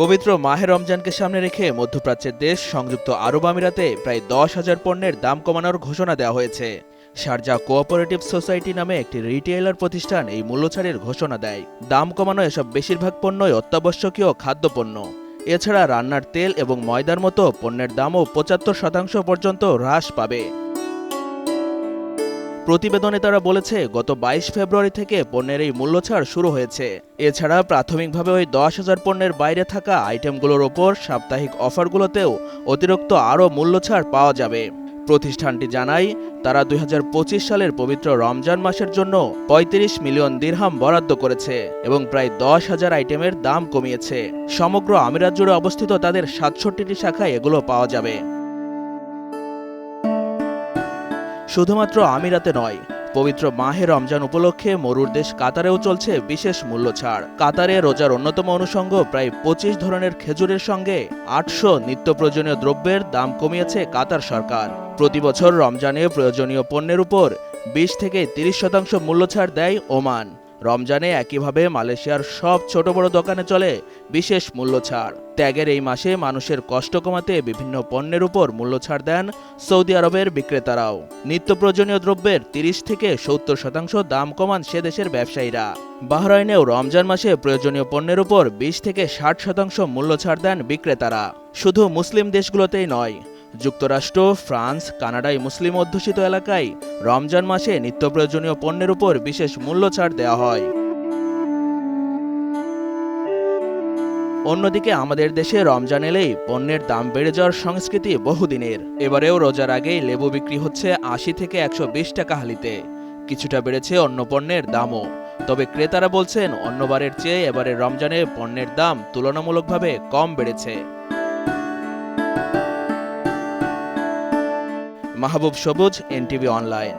পবিত্র মাহে রমজানকে সামনে রেখে মধ্যপ্রাচ্যের দেশ সংযুক্ত আরব আমিরাতে প্রায় 10,000 পণ্যের দাম কমানোর ঘোষণা দেওয়া হয়েছে। শারজা কোঅপারেটিভ সোসাইটি নামে একটি রিটেইলার প্রতিষ্ঠান এই মূল্যছাড়ের ঘোষণা দেয়। দাম কমানো এসব বেশিরভাগ পণ্যই অত্যাবশ্যকীয় খাদ্যপণ্য। এছাড়া রান্নার তেল এবং ময়দার মতো পণ্যের দামও 75% পর্যন্ত হ্রাস পাবে। প্রতিবেদনে তারা বলেছে, গত 22 ফেব্রুয়ারি থেকে পণ্যের এই মূল্যছাড় শুরু হয়েছে। এছাড়া প্রাথমিকভাবে ওই 10,000 পণ্যের বাইরে থাকা আইটেমগুলোর ওপর সাপ্তাহিক অফারগুলোতেও অতিরিক্ত আরও মূল্যছাড় পাওয়া যাবে। প্রতিষ্ঠানটি জানায়, তারা 2025 সালের পবিত্র রমজান মাসের জন্য 35 মিলিয়ন দিরহাম বরাদ্দ করেছে এবং প্রায় 10,000 আইটেমের দাম কমিয়েছে। সমগ্র আমিরাত জুড়ে অবস্থিত তাদের 67টি শাখায় এগুলো পাওয়া যাবে। শুধুমাত্র আমিরাতে নয়, পবিত্র মাহে রমজান উপলক্ষে মরুর দেশ কাতারেও চলছে বিশেষ মূল্য ছাড়। কাতারে রোজার অন্যতম অনুষঙ্গ প্রায় 25 ধরনের খেজুরের সঙ্গে 800 নিত্য প্রয়োজনীয় দ্রব্যের দাম কমিয়েছে কাতার সরকার। প্রতি বছর রমজানে প্রয়োজনীয় পণ্যের উপর 20 থেকে 30% মূল্য ছাড় দেয় ওমান। রমজানে একইভাবে মালয়েশিয়ার সব ছোট বড় দোকানে চলে বিশেষ মূল্য ছাড়। ত্যাগের এই মাসে মানুষের কষ্ট কমাতে বিভিন্ন পণ্যের উপর মূল্য ছাড় দেন সৌদি আরবের বিক্রেতারাও। নিত্য প্রয়োজনীয় দ্রব্যের 30 থেকে 70% দাম কমান সে দেশের ব্যবসায়ীরা। বাহরাইনেও রমজান মাসে প্রয়োজনীয় পণ্যের উপর 20 থেকে 60% মূল্য ছাড় দেন বিক্রেতারা। শুধু মুসলিম দেশগুলোতেই নয়, যুক্তরাষ্ট্র, ফ্রান্স, কানাডায় মুসলিম অধ্যুষিত এলাকায় রমজান মাসে নিত্য প্রয়োজনীয় পণ্যের উপর বিশেষ মূল্য ছাড় দেওয়া হয়। অন্যদিকে আমাদের দেশে রমজান এলেই পণ্যের দাম বেড়ে যাওয়ার সংস্কৃতি বহুদিনের। এবারেও রোজার আগেই লেবু বিক্রি হচ্ছে 80 থেকে 120 টাকা হালিতে। কিছুটা বেড়েছে অন্য পণ্যের দামও। তবে ক্রেতারা বলছেন, অন্যবারের চেয়ে এবারের রমজানে পণ্যের দাম তুলনামূলকভাবে কম বেড়েছে। মাহবুব সবুজ, এনটিভি অনলাইন।